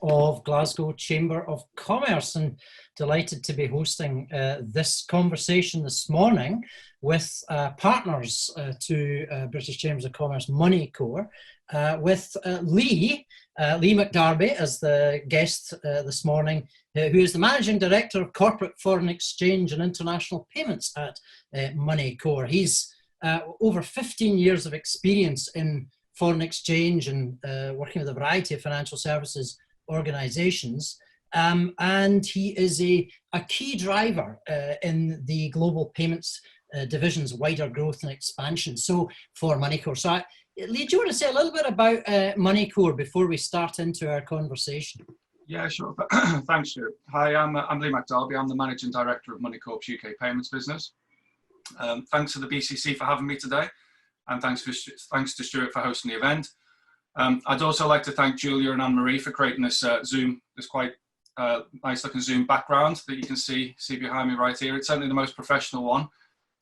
Of Glasgow Chamber of Commerce, and delighted to be hosting this conversation this morning with partners to British Chambers of Commerce Moneycorp, with Lee McDarby as the guest this morning, who is the Managing Director of Corporate Foreign Exchange and International Payments at Moneycorp. He's over 15 years of experience in foreign exchange and working with a variety of financial services organizations. And he is a key driver in the global payments division's wider growth and expansion. So for Moneycorp. So Lee, do you want to say a little bit about Moneycorp before we start into our conversation? Yeah, sure. Thanks, Stuart. Hi, I'm Lee McDarby. I'm the Managing Director of Moneycorp's UK payments business. Thanks to the BCC for having me today. And thanks to Stuart for hosting the event. I'd also like to thank Julia and Anne-Marie for creating this Zoom, this quite nice looking Zoom background that you can see behind me right here. It's certainly the most professional one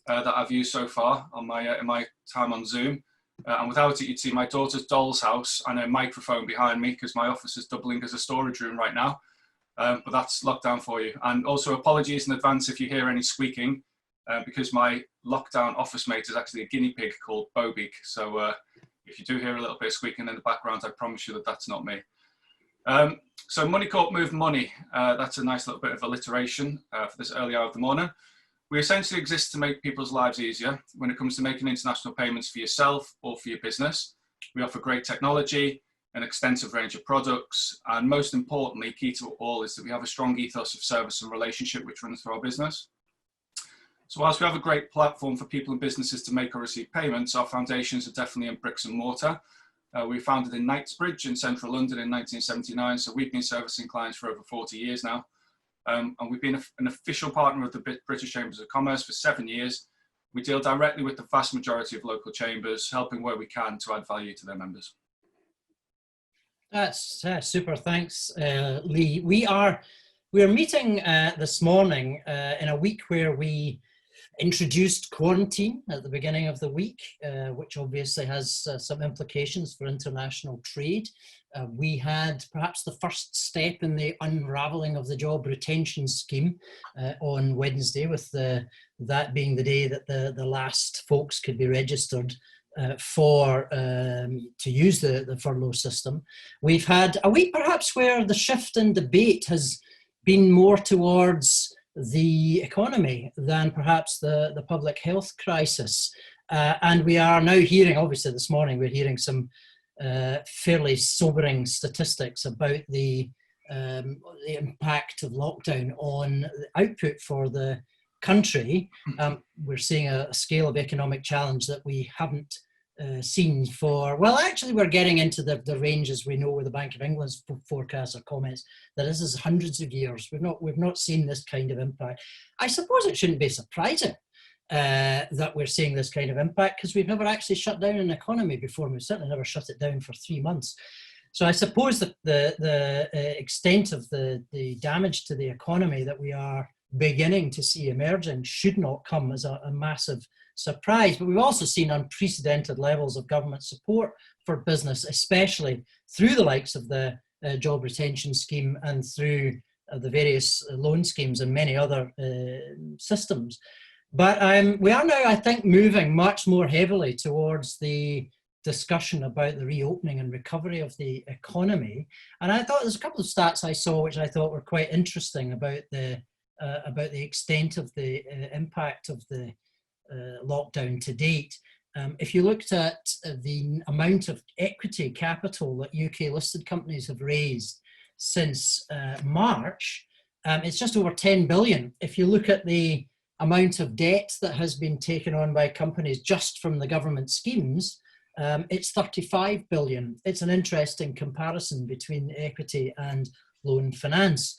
that I've used so far on in my time on Zoom. And without it, you'd see my daughter's doll's house and a microphone behind me because my office is doubling as a storage room right now. But that's lockdown for you. And also apologies in advance if you hear any squeaking. Because my lockdown office mate is actually a guinea pig called Bobeek. So if you do hear a little bit of squeaking in the background, I promise you that that's not me. So Moneycorp move money. That's a nice little bit of alliteration for this early hour of the morning. We essentially exist to make people's lives easier when it comes to making international payments for yourself or for your business. We offer great technology, an extensive range of products, and most importantly, key to it all is that we have a strong ethos of service and relationship which runs through our business. So whilst we have a great platform for people and businesses to make or receive payments, our foundations are definitely in bricks and mortar. We were founded in Knightsbridge in central London in 1979, so we've been servicing clients for over 40 years now. And we've been an official partner of the British Chambers of Commerce for 7 years. We deal directly with the vast majority of local chambers, helping where we can to add value to their members. That's super, thanks, Lee. We are meeting this morning in a week where we introduced quarantine at the beginning of the week, which obviously has some implications for international trade. We had perhaps the first step in the unraveling of the job retention scheme on Wednesday, with that being the day that the last folks could be registered to use the furlough system. We've had a week perhaps where the shift in debate has been more towards the economy than perhaps the public health crisis. And we are now hearing, obviously this morning, we're hearing some fairly sobering statistics about the impact of lockdown on the output for the country. We're seeing a scale of economic challenge that we haven't seen for, well, actually we're getting into the ranges we know with the Bank of England's forecasts or comments that this is hundreds of years. We've not seen this kind of impact. I suppose it shouldn't be surprising that we're seeing this kind of impact because we've never actually shut down an economy before. We've certainly never shut it down for 3 months. So I suppose that the extent of the damage to the economy that we are beginning to see emerging should not come as a massive surprise. But we've also seen unprecedented levels of government support for business, especially through the likes of the job retention scheme and through the various loan schemes and many other systems. But we are now, I think, moving much more heavily towards the discussion about the reopening and recovery of the economy. And I thought there's a couple of stats I saw which I thought were quite interesting about the extent of the impact of the lockdown to date. If you looked at the amount of equity capital that UK listed companies have raised since March, it's just over 10 billion. If you look at the amount of debt that has been taken on by companies just from the government schemes, it's 35 billion. It's an interesting comparison between equity and loan finance.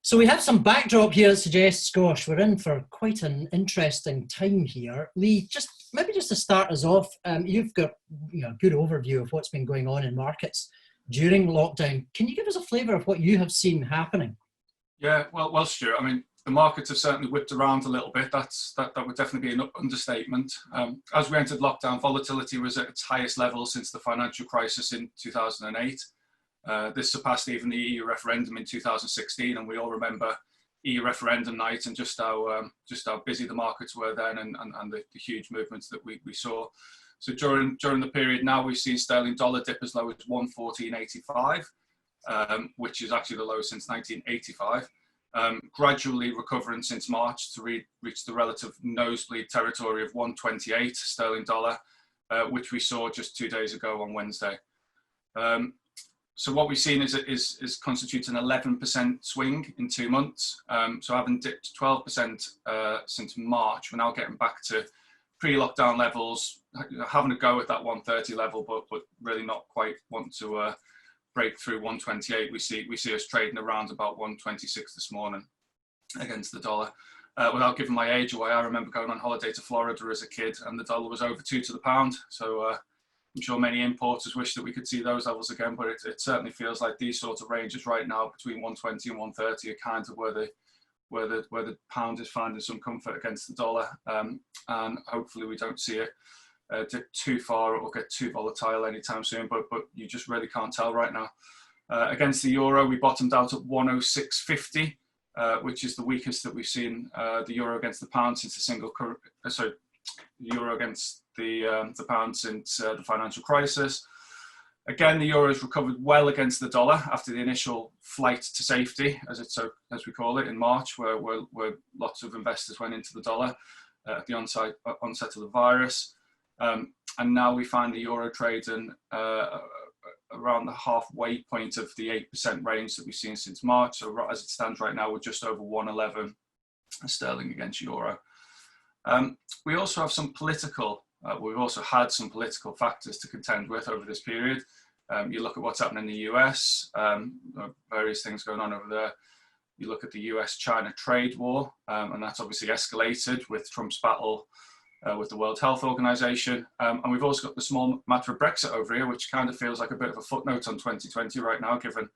So we have some backdrop here that suggests, gosh, we're in for quite an interesting time here. Lee, maybe just to start us off, you've got a good overview of what's been going on in markets during lockdown. Can you give us a flavour of what you have seen happening? Yeah, well, Stuart, I mean, the markets have certainly whipped around a little bit. That would definitely be an understatement. As we entered lockdown, volatility was at its highest level since the financial crisis in 2008. This surpassed even the EU referendum in 2016, and we all remember EU referendum night and just how busy the markets were then, and the huge movements that we saw. So during the period now, we've seen sterling dollar dip as low as 114.85, which is actually the lowest since 1985. Gradually recovering since March to reach the relative nosebleed territory of 128 sterling dollar, which we saw just 2 days ago on Wednesday. So what we've seen is constitutes an 11% swing in 2 months. So having dipped 12% since March, we're now getting back to pre-lockdown levels, having a go at that 130 level, but really not quite want to break through 128. We see us trading around about 126 this morning against the dollar. Without giving my age away, I remember going on holiday to Florida as a kid, and the dollar was over 2 to the pound. So I'm sure many importers wish that we could see those levels again, but it certainly feels like these sorts of ranges right now between 120 and 130 are kind of where the pound is finding some comfort against the dollar, and hopefully we don't see it dip too far or get too volatile anytime soon, but you just really can't tell right now. Against the euro, we bottomed out at 106.50, which is the weakest that we've seen the euro against the pound since the euro against the pound since the financial crisis. Again, the euro has recovered well against the dollar after the initial flight to safety, as we call it, in March, where lots of investors went into the dollar at the onset of the virus. And now we find the euro trading around the halfway point of the 8% range that we've seen since March. So as it stands right now, we're just over 111 sterling against euro. We also have some political. We've also had some political factors to contend with over this period. You look at what's happening in the US, various things going on over there. You look at the US-China trade war, and that's obviously escalated with Trump's battle with the World Health Organization. And we've also got the small matter of Brexit over here, which kind of feels like a bit of a footnote on 2020 right now, given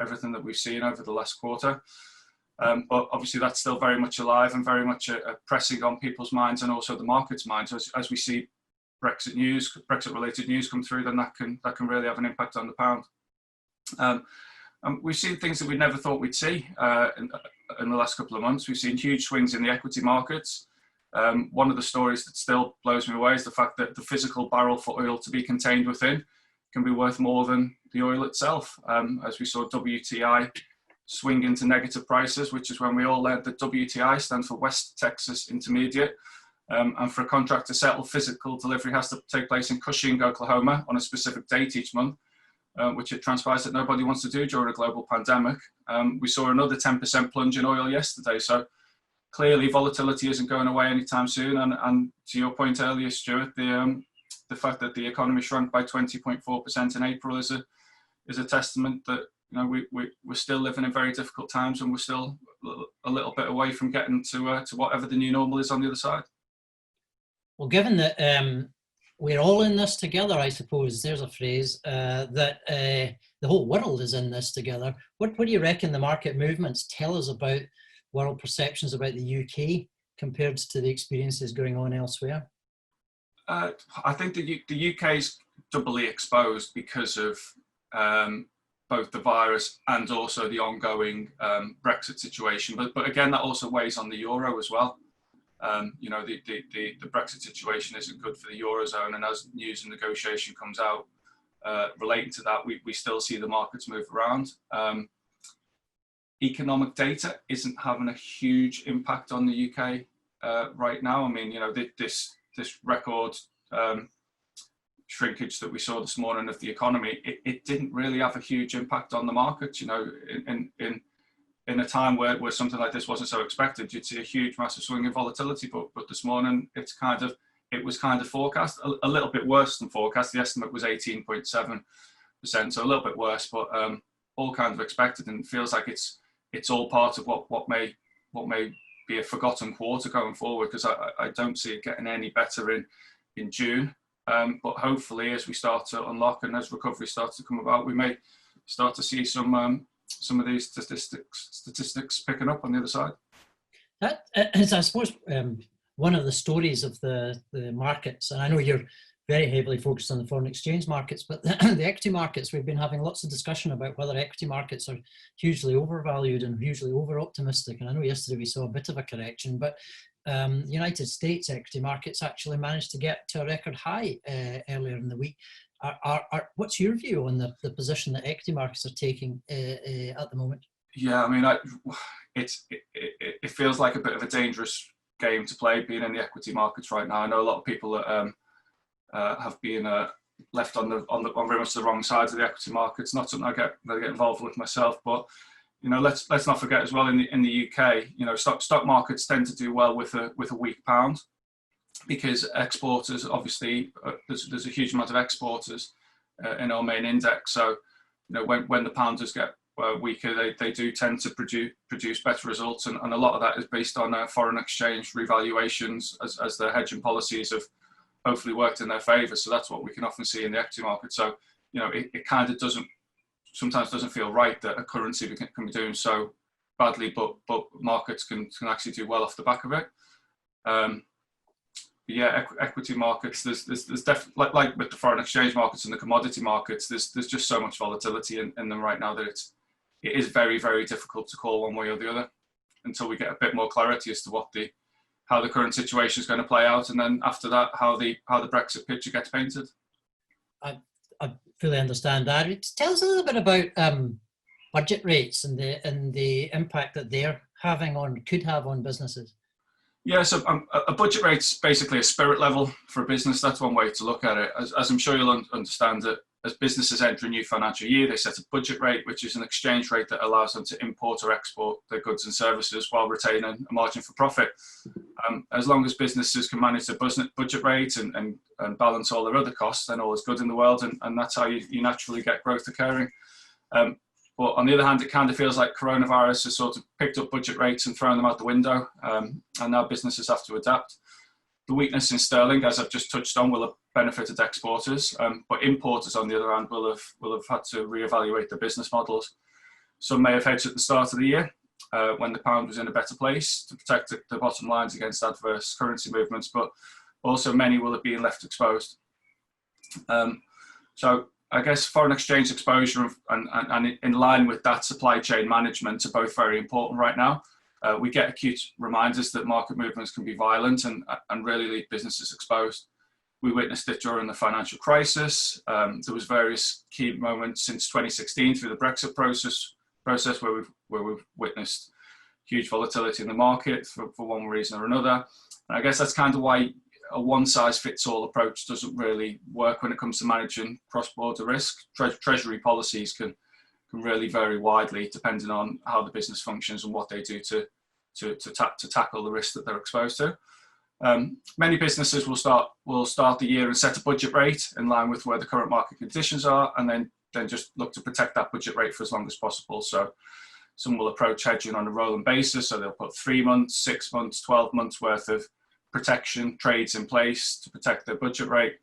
everything that we've seen over the last quarter. But obviously that's still very much alive and very much pressing on people's minds and also the market's minds. As we see Brexit-related news come through, then that can really have an impact on the pound. We've seen things that we never thought we'd see in the last couple of months. We've seen huge swings in the equity markets. One of the stories that still blows me away is the fact that the physical barrel for oil to be contained within can be worth more than the oil itself. As we saw WTI swing into negative prices, which is when we all learned that WTI stands for West Texas Intermediate. And for a contract to settle, physical delivery has to take place in Cushing, Oklahoma on a specific date each month, which it transpires that nobody wants to do during a global pandemic. We saw another 10% plunge in oil yesterday. So clearly volatility isn't going away anytime soon. And to your point earlier, Stuart, the fact that the economy shrunk by 20.4% in April is a testament that we're still living in very difficult times, and we're still a little bit away from getting to whatever the new normal is on the other side. Well, given that we're all in this together, I suppose, there's a phrase, that the whole world is in this together. What do you reckon the market movements tell us about world perceptions about the UK compared to the experiences going on elsewhere? I think the UK is doubly exposed because of both the virus and also the ongoing Brexit situation. But again, that also weighs on the euro as well. The Brexit situation isn't good for the Eurozone, and as news and negotiation comes out relating to that, we still see the markets move around. Economic data isn't having a huge impact on the UK right now. I mean, this record shrinkage that we saw this morning of the economy, it didn't really have a huge impact on the markets. In a time where something like this wasn't so expected, you'd see a huge, massive swing in volatility. But this morning, it was kind of forecast, a little bit worse than forecast. The estimate was 18.7%, so a little bit worse, but all kind of expected. And it feels like it's all part of what may be a forgotten quarter going forward, because I don't see it getting any better in June. But hopefully, as we start to unlock and as recovery starts to come about, we may start to see some of these statistics picking up on the other side. That is, I suppose, one of the stories of the markets, and I know you're very heavily focused on the foreign exchange markets, but the equity markets, we've been having lots of discussion about whether equity markets are hugely overvalued and hugely over-optimistic. And I know yesterday we saw a bit of a correction, but the United States equity markets actually managed to get to a record high earlier in the week. What's your view on the position that equity markets are taking at the moment? Yeah, I mean, it feels like a bit of a dangerous game to play, being in the equity markets right now. I know a lot of people that have been left on very much the wrong sides of the equity markets. Not something I get involved with myself, but let's not forget as well, in the UK, stock markets tend to do well with a weak pound, because exporters, obviously, there's a huge amount of exporters in our main index. So when the pound does get weaker, they do tend to produce better results, and a lot of that is based on foreign exchange revaluations as their hedging policies have hopefully worked in their favour. So that's what we can often see in the equity market. So it kind of sometimes doesn't feel right that a currency can be doing so badly, but markets can actually do well off the back of it. Yeah, equity markets, there's definitely, like with the foreign exchange markets and the commodity markets, there's just so much volatility in them right now that it is very, very difficult to call one way or the other until we get a bit more clarity as to how the current situation is going to play out, and then after that, how the Brexit picture gets painted. I fully understand that. Tell us a little bit about budget rates and the impact that they're could have on businesses. Yeah, so a budget rate's basically a spirit level for a business. That's one way to look at it. As I'm sure you'll understand that as businesses enter a new financial year, they set a budget rate, which is an exchange rate that allows them to import or export their goods and services while retaining a margin for profit. As long as businesses can manage their budget rate and balance all their other costs, then all is good in the world, and that's how you naturally get growth occurring. But on the other hand, it kind of feels like coronavirus has sort of picked up budget rates and thrown them out the window, and now businesses have to adapt. The weakness in sterling, as I've just touched on, will have benefited exporters, but importers, on the other hand, will have had to reevaluate their business models. Some may have hedged at the start of the year when the pound was in a better place to protect the bottom lines against adverse currency movements, but also many will have been left exposed. So I guess foreign exchange exposure and in line with that, supply chain management are both very important right now. We get acute reminders that market movements can be violent and really leave businesses exposed. We witnessed it during the financial crisis. There was various key moments since 2016 through the Brexit process where we've witnessed huge volatility in the market for one reason or another. And I guess that's kind of why a one-size-fits-all approach doesn't really work when it comes to managing cross-border risk. Treasury policies can really vary widely depending on how the business functions and what they do to tackle the risk that they're exposed to. Many businesses will start the year and set a budget rate in line with where the current market conditions are, and then just look to protect that budget rate for as long as possible. So some will approach hedging on a rolling basis, so they'll put 3 months, 6 months, 12 months worth of protection trades in place to protect their budget rate,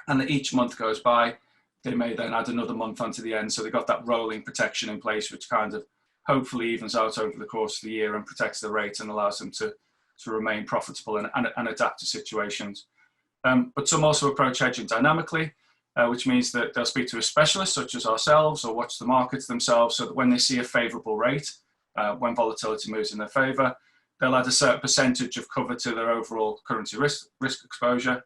and that each month goes by, they may then add another month onto the end, so they've got that rolling protection in place, which kind of hopefully evens out over the course of the year and protects the rate and allows them to remain profitable and adapt to situations. But some also approach hedging dynamically, which means that they'll speak to a specialist such as ourselves or watch the markets themselves, so that when they see a favourable rate, when volatility moves in their favour, they'll add a certain percentage of cover to their overall currency risk exposure.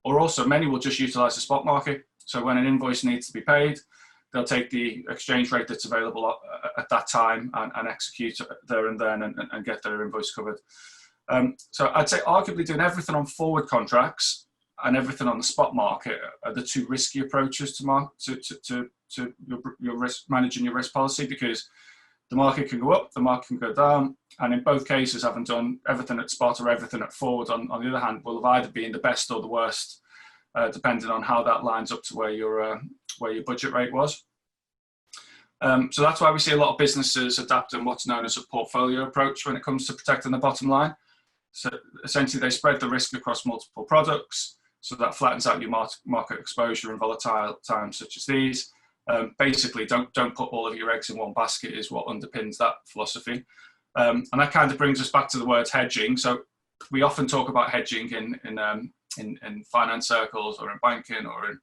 Or also many will just utilise the spot market. So when an invoice needs to be paid, they'll take the exchange rate that's available at that time and execute there and then and get their invoice covered. So I'd say arguably doing everything on forward contracts and everything on the spot market are the two risky approaches to your risk, managing your risk policy, because the market can go up, the market can go down, and in both cases, having done everything at spot or everything at forward, on the other hand, will have either been the best or the worst, depending on how that lines up to where your budget rate was. So that's why we see a lot of businesses adapting what's known as a portfolio approach when it comes to protecting the bottom line. So essentially, they spread the risk across multiple products, so that flattens out your market exposure in volatile times such as these. Basically, don't put all of your eggs in one basket is what underpins that philosophy. And that kind of brings us back to the word hedging. So we often talk about hedging in in finance circles or in banking or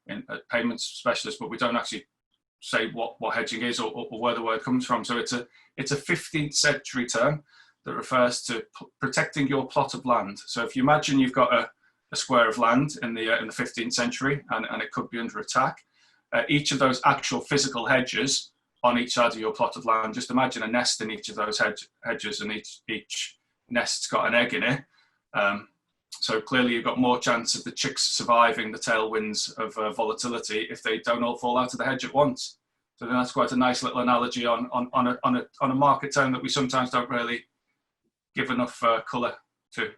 in payments specialists, but we don't actually say what hedging is or where the word comes from. So it's a 15th century term that refers to protecting your plot of land. So if you imagine you've got a square of land in the 15th century and it could be under attack, each of those actual physical hedges on each side of your plot of land, just imagine a nest in each of those hedges, and each nest's got an egg in it. So clearly you've got more chance of the chicks surviving the tailwinds of volatility if they don't all fall out of the hedge at once. So then that's quite a nice little analogy on a market term that we sometimes don't really give enough colour to.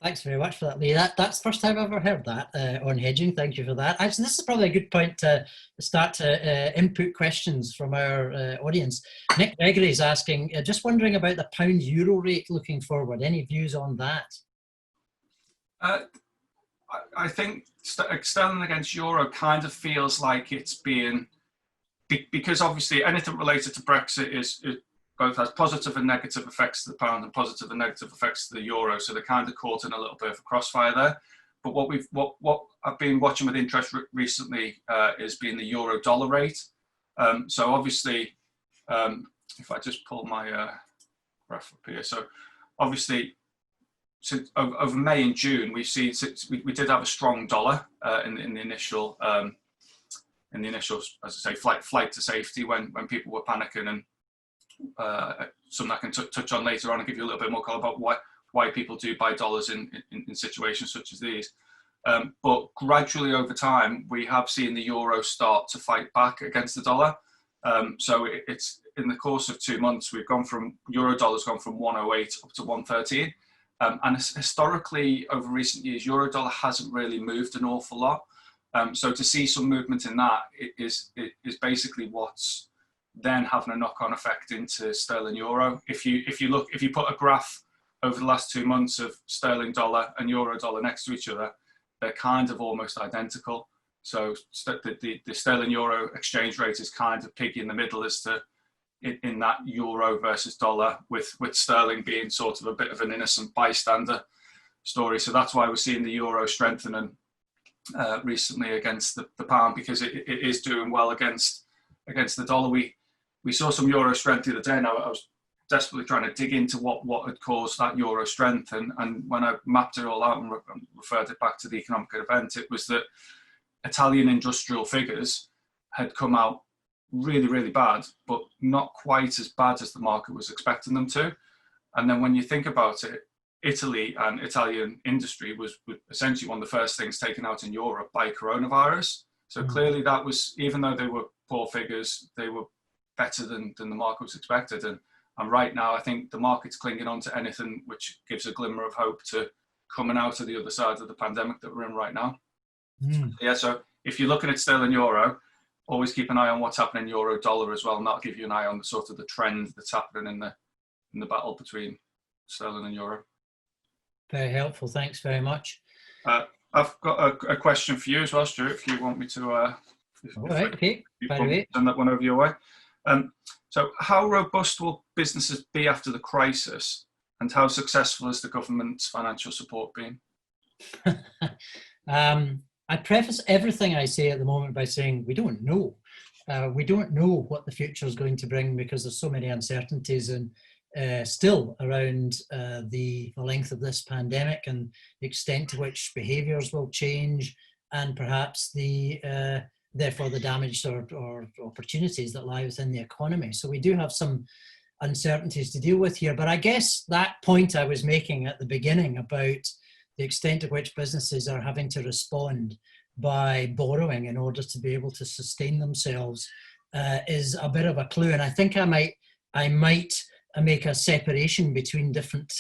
Thanks very much for that, Lee. That's the first time I've ever heard that on hedging. Thank you for that. Actually, this is probably a good point to start to input questions from our audience. Nick Gregory is asking, just wondering about the pound-euro rate looking forward. Any views on that? I think sterling against euro kind of feels like it's being, because obviously anything related to Brexit is both has positive and negative effects to the pound and positive and negative effects to the euro. So they're kind of caught in a little bit of a crossfire there. But what I've been watching with interest recently is being the euro dollar rate. So obviously, if I just pull my graph up here, so obviously, since over May and June, we've seen we did have a strong dollar in the initial, as I say, flight to safety when people were panicking, and something I can touch on later on and give you a little bit more color about why people do buy dollars in situations such as these. But gradually over time, we have seen the euro start to fight back against the dollar. So it's in the course of 2 months, we've gone from euro dollar's gone from 108 up to 113. And historically, over recent years, euro dollar hasn't really moved an awful lot. So to see some movement in that is basically what's then having a knock-on effect into sterling euro. If you put a graph over the last 2 months of sterling dollar and euro dollar next to each other, they're kind of almost identical. So the sterling euro exchange rate is kind of piggy in the middle as to in that euro versus dollar, with sterling being sort of a bit of an innocent bystander story. So that's why we're seeing the euro strengthening recently against the pound, because it is doing well against the dollar. We saw some euro strength the other day. Now I was desperately trying to dig into what had caused that euro strength, and when I mapped it all out and referred it back to the economic event, it was that Italian industrial figures had come out really, really bad, but not quite as bad as the market was expecting them to. And then when you think about it, Italy and Italian industry was essentially one of the first things taken out in Europe by coronavirus. So clearly that was, even though they were poor figures, they were better than the market was expected. And right now, I think the market's clinging on to anything which gives a glimmer of hope to coming out of the other side of the pandemic that we're in right now. Yeah, so if you're looking at sterling euro, always keep an eye on what's happening in euro dollar as well, and that'll give you an eye on the sort of the trend that's happening in the battle between sterling and euro. Very helpful. Thanks very much. I've got a question for you as well, Stuart, if you want me to. All right, okay. Send that one over your way. So how robust will businesses be after the crisis, and how successful has the government's financial support been? I preface everything I say at the moment by saying we don't know. We don't know what the future is going to bring, because there's so many uncertainties and still around the length of this pandemic and the extent to which behaviours will change, and perhaps therefore the damage or opportunities that lie within the economy. So we do have some uncertainties to deal with here. But I guess that point I was making at the beginning about the extent to which businesses are having to respond by borrowing in order to be able to sustain themselves is a bit of a clue. And I think I might make a separation between different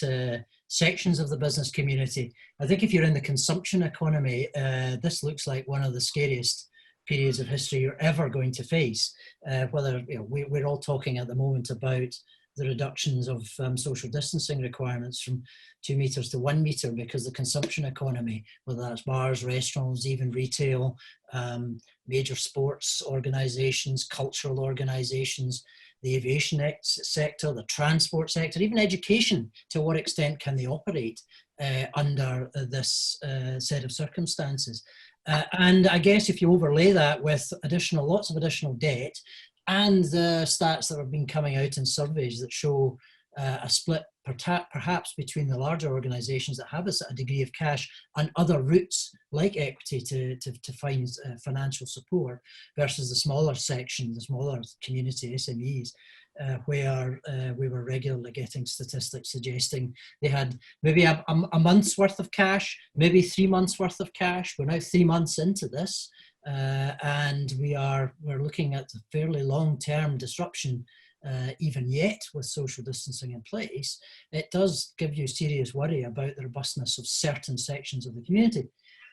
sections of the business community. I think if you're in the consumption economy, this looks like one of the scariest periods of history you're ever going to face. Whether we're all talking at the moment about the reductions of social distancing requirements from 2 meters to 1 meter, because the consumption economy, whether that's bars, restaurants, even retail, major sports organizations, cultural organizations, the aviation sector, the transport sector, even education, to what extent can they operate under this set of circumstances? And I guess if you overlay that with lots of additional debt, and the stats that have been coming out in surveys that show a split perhaps between the larger organisations that have a degree of cash and other routes like equity to find financial support, versus the smaller section, the smaller community SMEs, where we were regularly getting statistics suggesting they had maybe a month's worth of cash, maybe 3 months worth of cash. We're now 3 months into this, and we're looking at a fairly long-term disruption. Even yet, with social distancing in place, it does give you serious worry about the robustness of certain sections of the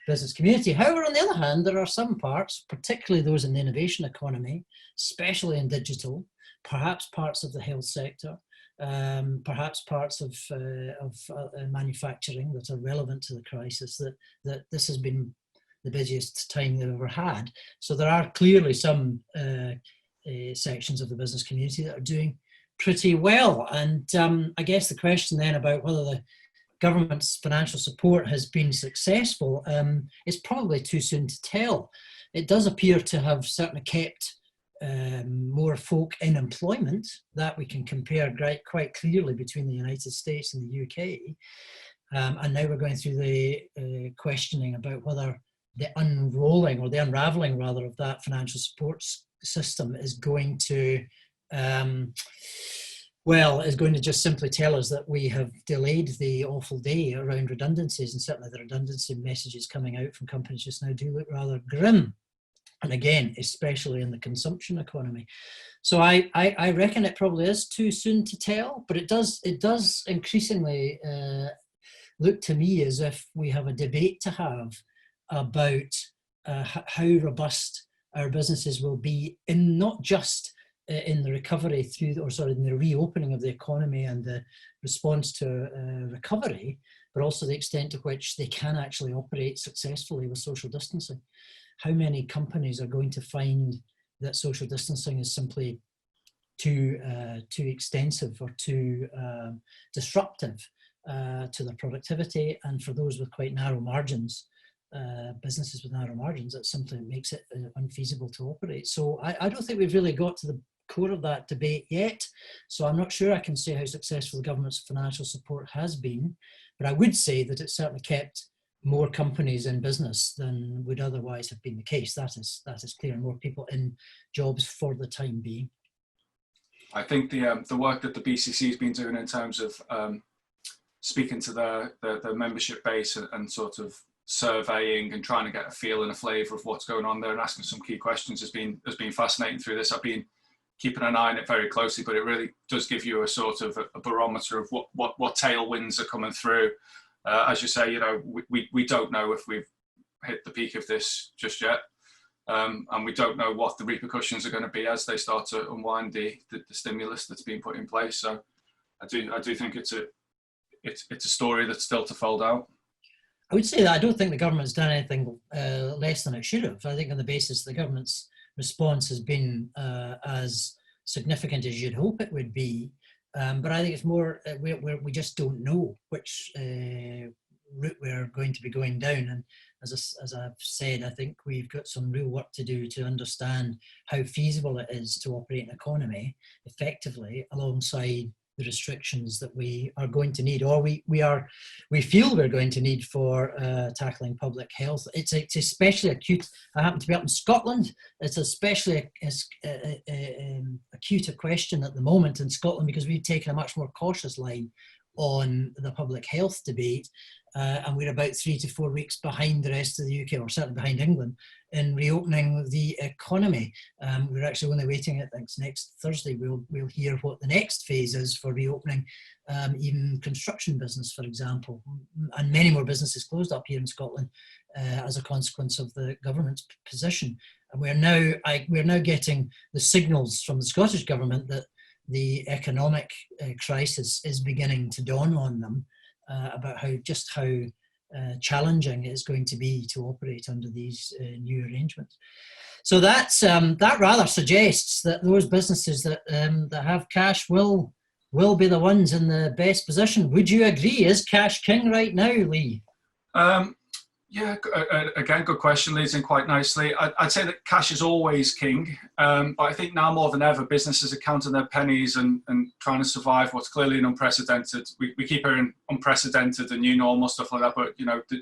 business community. However, on the other hand, there are some parts, particularly those in the innovation economy, especially in digital, perhaps parts of the health sector, perhaps parts of manufacturing that are relevant to the crisis, that this has been the busiest time they've ever had. So there are clearly some sections of the business community that are doing pretty well. And I guess the question then about whether the government's financial support has been successful is probably too soon to tell. It does appear to have certainly kept more folk in employment. That we can compare quite clearly between the United States and the UK. And now we're going through the questioning about whether the unrolling, or the unraveling rather, of that financial support system is going to just simply tell us that we have delayed the awful day around redundancies, and certainly the redundancy messages coming out from companies just now do look rather grim. And again, especially in the consumption economy. So I reckon it probably is too soon to tell, but it does increasingly look to me as if we have a debate to have about how robust our businesses will be, in not just in the recovery in the reopening of the economy and the response to recovery, but also the extent to which they can actually operate successfully with social distancing. How many companies are going to find that social distancing is simply too extensive or too disruptive to their productivity, and for those with quite narrow margins, businesses with narrow margins, that simply makes it unfeasible to operate. So I don't think we've really got to the core of that debate yet. So I'm not sure I can say how successful the government's financial support has been, but I would say that it's certainly kept more companies in business than would otherwise have been the case. That is clear, and more people in jobs for the time being. I think the work that the BCC has been doing in terms of speaking to the membership base and sort of surveying and trying to get a feel and a flavour of what's going on there and asking some key questions has been fascinating through this. I've been keeping an eye on it very closely, but it really does give you a sort of a barometer of what tailwinds are coming through. As you say, we don't know if we've hit the peak of this just yet, and we don't know what the repercussions are going to be as they start to unwind the stimulus that's been put in place. So I do think it's a story that's still to fold out. I would say that I don't think the government's done anything less than it should have. I think on the basis the government's response has been as significant as you'd hope it would be. But I think it's more we just don't know which route we're going to be going down. And as I've said, I think we've got some real work to do to understand how feasible it is to operate an economy effectively alongside the restrictions that we are going to need, or we feel we're going to need for tackling public health. It's especially acute. I happen to be up in Scotland. It's especially acute a question at the moment in Scotland because we've taken a much more cautious line on the public health debate, and we're about 3 to 4 weeks behind the rest of the UK, or certainly behind England, in reopening the economy. We're actually only waiting, I think next Thursday we'll hear what the next phase is for reopening even construction business, for example, and many more businesses closed up here in Scotland as a consequence of the government's position. And we're now getting the signals from the Scottish government that the economic crisis is beginning to dawn on them about how challenging it's going to be to operate under these new arrangements. So that rather suggests that those businesses that have cash will be the ones in the best position. Would you agree? Is cash king right now, Lee? Yeah, again, good question. Leads in quite nicely. I'd say that cash is always king, but I think now more than ever, businesses are counting their pennies and trying to survive what's clearly an unprecedented. We keep hearing unprecedented and new normal, stuff like that, but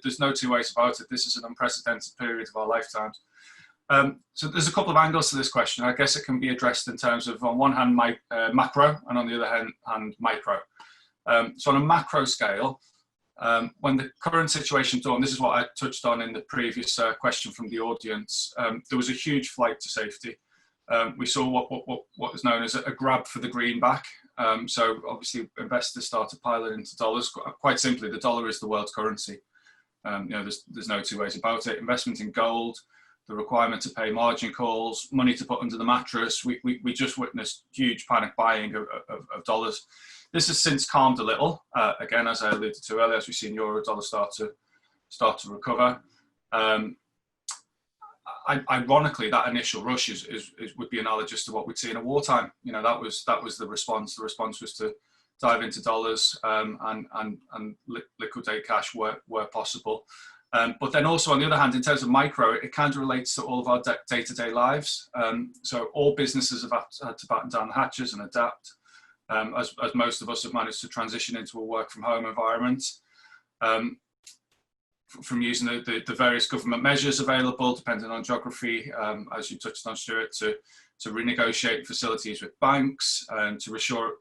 there's no two ways about it. This is an unprecedented period of our lifetimes. So there's a couple of angles to this question. I guess it can be addressed in terms of, on one hand, macro, and on the other hand, micro. So on a macro scale, when the current situation dawned, this is what I touched on in the previous question from the audience, there was a huge flight to safety. We saw what is known as a grab for the greenback. So obviously investors started piling into dollars. Quite simply, the dollar is the world's currency. There's no two ways about it. Investment in gold, the requirement to pay margin calls, money to put under the mattress. We just witnessed huge panic buying of dollars. This has since calmed a little. Again, as I alluded to earlier, as we've seen euro dollar start to recover. Ironically, that initial rush would be analogous to what we'd see in a wartime. That was the response. The response was to dive into dollars and liquidate cash where possible. But then also, on the other hand, in terms of micro, it kind of relates to all of our day-to-day lives. So all businesses have had to batten down the hatches and adapt. As most of us have managed to transition into a work from home environment, from using the various government measures available, depending on geography, as you touched on, Stuart, to renegotiate facilities with banks and to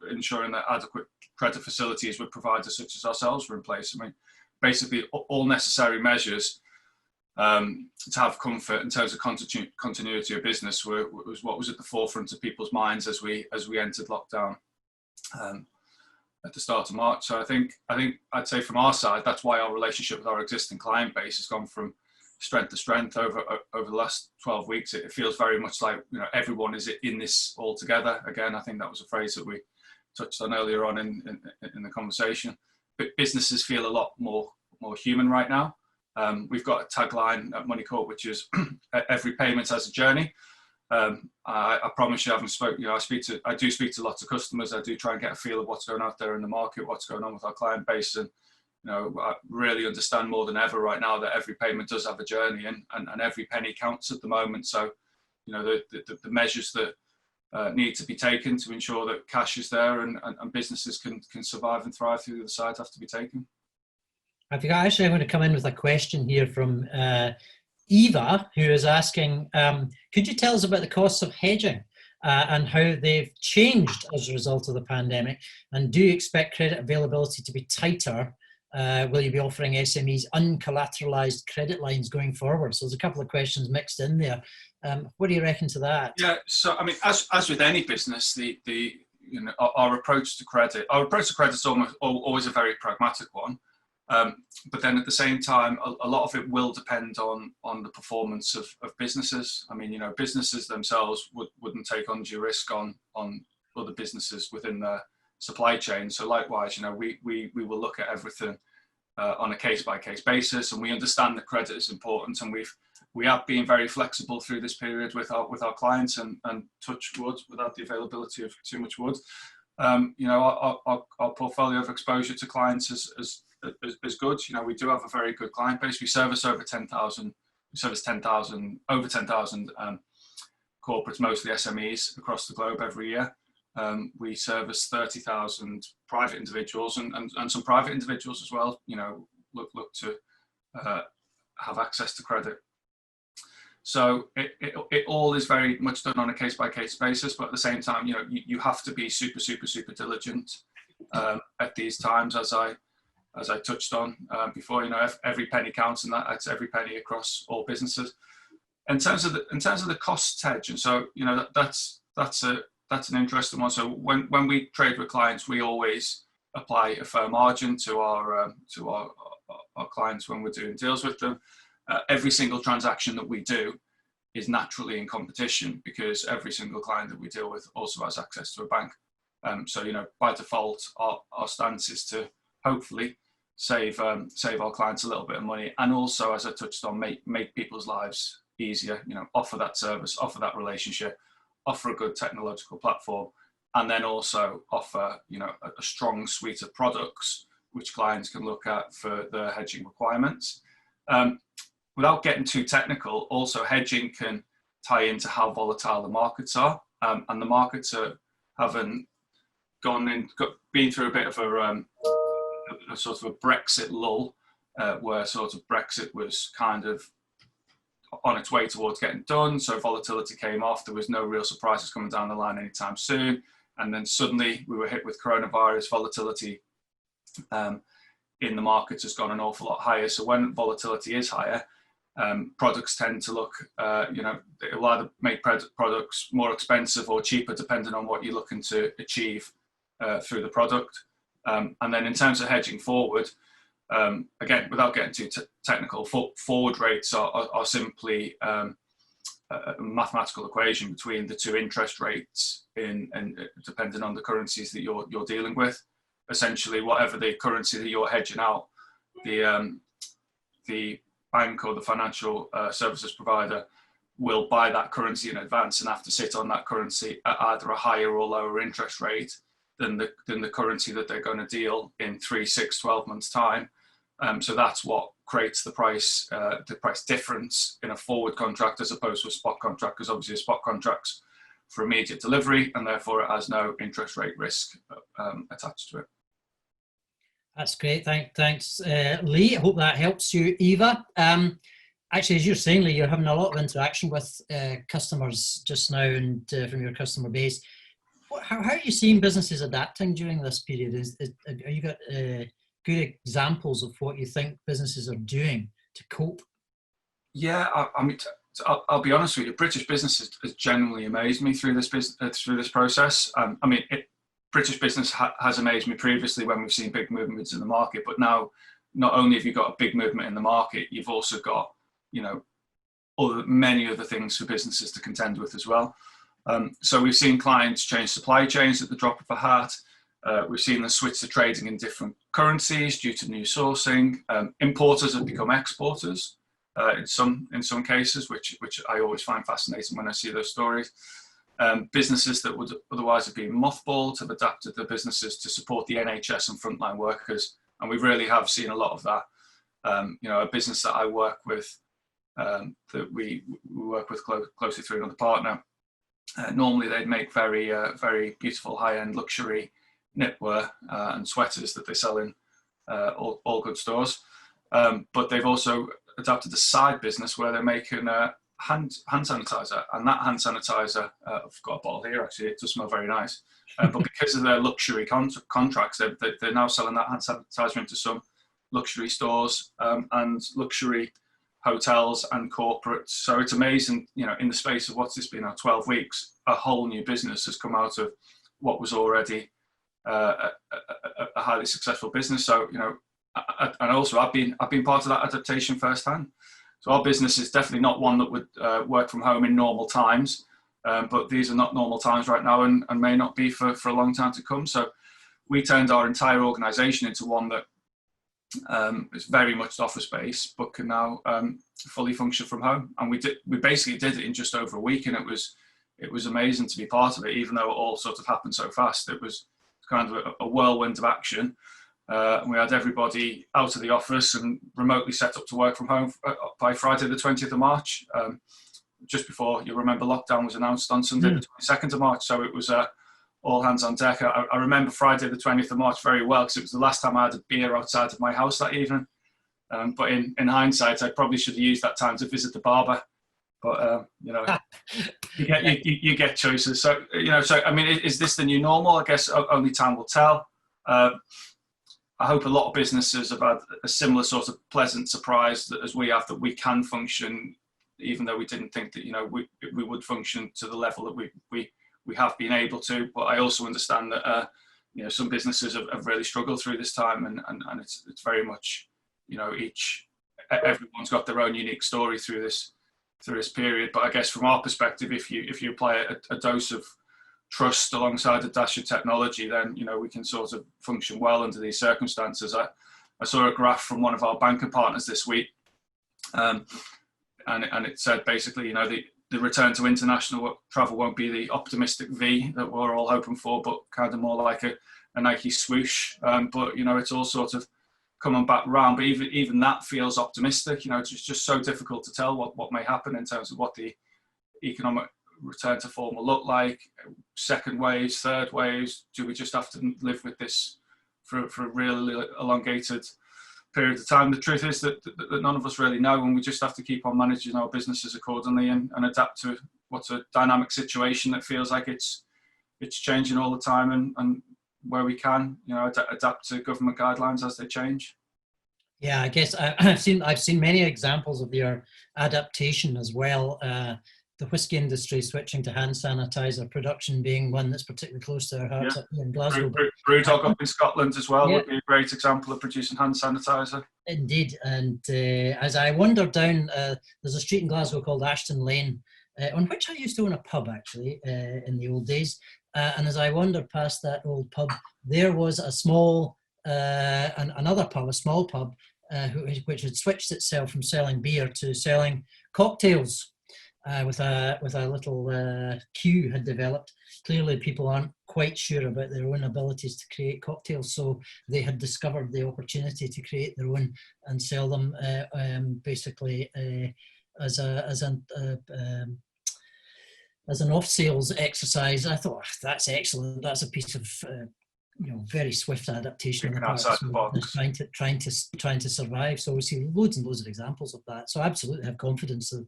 ensuring that adequate credit facilities with providers such as ourselves were in place. I mean, basically all necessary measures to have comfort in terms of continuity of business was what was at the forefront of people's minds as we entered lockdown. At the start of March. So I think I'd say from our side, that's why our relationship with our existing client base has gone from strength to strength over the last 12 weeks. It feels very much like everyone is in this all together. Again, I think that was a phrase that we touched on earlier on in the conversation. But businesses feel a lot more human right now. We've got a tagline at Moneycorp, which is every payment has a journey. I promise you, I do speak to lots of customers. I do try and get a feel of what's going on out there in the market, what's going on with our client base, and I really understand more than ever right now that every payment does have a journey, and every penny counts at the moment. So, the measures that need to be taken to ensure that cash is there and businesses can survive and thrive through the other side have to be taken. I'm going to come in with a question here from Eva, who is asking, could you tell us about the costs of hedging and how they've changed as a result of the pandemic? And do you expect credit availability to be tighter? Will you be offering SMEs uncollateralized credit lines going forward? So there's a couple of questions mixed in there. What do you reckon to that? Yeah, so I mean, as with any business, our approach to credit is always a very pragmatic one. But then at the same time, a lot of it will depend on the performance of businesses. I mean, businesses themselves wouldn't take undue risk on other businesses within their supply chain. So likewise, we will look at everything on a case-by-case basis, and we understand that credit is important, and we have been very flexible through this period with our clients, and touch wood, without the availability of too much wood. Our portfolio of exposure to clients is good. We do have a very good client base. We service over 10,000 corporates, mostly SMEs, across the globe every year. We service 30,000 private individuals and some private individuals as well, look to have access to credit. So it all is very much done on a case-by-case basis, but at the same time, you have to be super, super, super diligent at these times, as I touched on before. Every penny counts, and that's every penny across all businesses. In terms of the cost hedge, and so that's an interesting one. So when we trade with clients, we always apply a fair margin to our clients when we're doing deals with them. Every single transaction that we do is naturally in competition, because every single client that we deal with also has access to a bank. So, by default, our stance is to hopefully save our clients a little bit of money, and also, as I touched on, make people's lives easier. Offer that service, offer that relationship, offer a good technological platform, and then also offer a strong suite of products which clients can look at for their hedging requirements. Without getting too technical, also hedging can tie into how volatile the markets are, and the markets haven't been through a bit of a sort of a Brexit lull, where sort of Brexit was kind of on its way towards getting done. So volatility came off. There was no real surprises coming down the line anytime soon. And then suddenly we were hit with coronavirus. Volatility in the markets has gone an awful lot higher. So when volatility is higher, products tend to look, it will either make products more expensive or cheaper, depending on what you're looking to achieve through the product. And then in terms of hedging forward, again, without getting too technical, forward rates are simply a mathematical equation between the two interest rates and depending on the currencies that you're dealing with. Essentially, whatever the currency that you're hedging out, the bank or the financial services provider will buy that currency in advance and have to sit on that currency at either a higher or lower interest rate than the currency that they're going to deal in 3, 6, 12 months time. So that's what creates the price difference in a forward contract as opposed to a spot contract, because obviously a spot contract's for immediate delivery and therefore it has no interest rate risk attached to it. That's great. Thanks, Lee. I hope that helps you, Eva. Actually, as you're saying, Lee, you're having a lot of interaction with customers just now and from your customer base. How are you seeing businesses adapting during this period? Have you got good examples of what you think businesses are doing to cope? Yeah, I mean, I'll be honest with you. British business has genuinely amazed me through this process. British business has amazed me previously when we've seen big movements in the market, but now not only have you got a big movement in the market, you've also got many other things for businesses to contend with as well. So we've seen clients change supply chains at the drop of a hat. We've seen them switch to trading in different currencies due to new sourcing. Importers have become exporters in some cases, which I always find fascinating when I see those stories. Businesses that would otherwise have been mothballed have adapted their businesses to support the NHS and frontline workers, and we really have seen a lot of that. A business that I work with, that we work with closely through another partner. Normally they'd make very beautiful high-end luxury knitwear and sweaters that they sell in all good stores. But they've also adapted a side business where they're making hand sanitizer, and that hand sanitizer, I've got a bottle here actually, it does smell very nice. But because of their luxury contracts, they're now selling that hand sanitizer into some luxury stores and luxury hotels and corporates. So it's amazing, in the space of what's this been now, 12 weeks, a whole new business has come out of what was already a highly successful business. So, and also I've been part of that adaptation firsthand. So our business is definitely not one that would work from home in normal times, but these are not normal times right now and may not be for a long time to come. So we turned our entire organization into one that is very much office based, but can now fully function from home. And we basically did it in just over a week, and it was amazing to be part of it, even though it all sort of happened so fast. It was kind of a whirlwind of action. And we had everybody out of the office and remotely set up to work from home by Friday the 20th of March, just before, you remember, lockdown was announced on Sunday the 22nd of March. So it was all hands on deck. I remember Friday the 20th of March very well because it was the last time I had a beer outside of my house that evening. But in hindsight, I probably should have used that time to visit the barber. But you get choices. So so I mean, is this the new normal? I guess only time will tell. I hope a lot of businesses have had a similar sort of pleasant surprise as we have, that we can function, even though we didn't think that we would function to the level that we have been able to. But I also understand that some businesses have really struggled through this time, and it's very much everyone's got their own unique story through this period. But I guess from our perspective, if you apply a dose of trust alongside a dash of technology, then, you know, we can sort of function well under these circumstances. I saw a graph from one of our banker partners this week, and it said basically, you know, the return to international travel won't be the optimistic V that we're all hoping for, but kind of more like a Nike swoosh. But, you know, it's all sort of coming back round. But even that feels optimistic. You know, it's just so difficult to tell what may happen in terms of what the economic return to form will look like. Second waves, third waves. Do we just have to live with this for a really elongated period of time? The truth is that none of us really know, and we just have to keep on managing our businesses accordingly and adapt to what's a dynamic situation that feels like it's changing all the time, and where we can, you know, adapt to government guidelines as they change. Yeah, I guess I've seen many examples of your adaptation as well. The whisky industry switching to hand sanitizer production being one that's particularly close to our hearts up here in Glasgow. Brewdog up in Scotland as well would be a great example of producing hand sanitizer. Indeed, and as I wander down, there's a street in Glasgow called Ashton Lane, on which I used to own a pub actually in the old days. And as I wandered past that old pub, there was a small, another pub, a small pub, which had switched itself from selling beer to selling cocktails. With a little queue had developed. Clearly people aren't quite sure about their own abilities to create cocktails, so they had discovered the opportunity to create their own and sell them basically as an off-sales exercise. I thought, that's excellent. That's a piece of very swift adaptation outside the box, trying to survive. So we see loads and loads of examples of that. So I absolutely have confidence that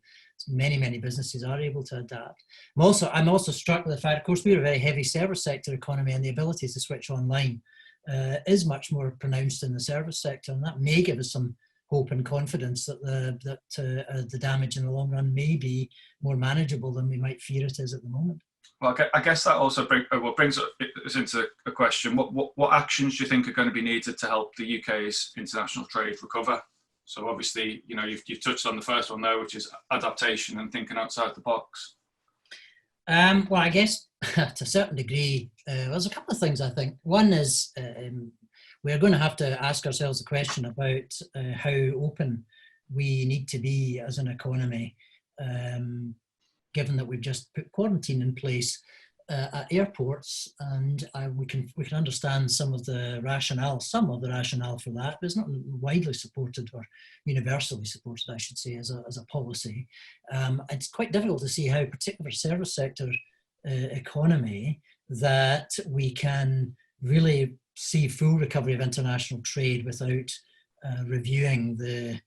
many businesses are able to adapt. I'm also struck with the fact, of course, we're a very heavy service sector economy, and the ability to switch online is much more pronounced in the service sector, and that may give us some hope and confidence that the damage in the long run may be more manageable than we might fear it is at the moment. Well, I guess that also brings us into a question. What actions do you think are going to be needed to help the UK's international trade recover? So obviously, you know, you've touched on the first one there, which is adaptation and thinking outside the box. Well, I guess to a certain degree, there's a couple of things I think. One is we're going to have to ask ourselves the question about how open we need to be as an economy, given that we've just put quarantine in place at airports, and we can understand some of the rationale for that, but it's not widely supported or universally supported, I should say, as a policy. It's quite difficult to see how a particular service sector economy that we can really see full recovery of international trade without reviewing the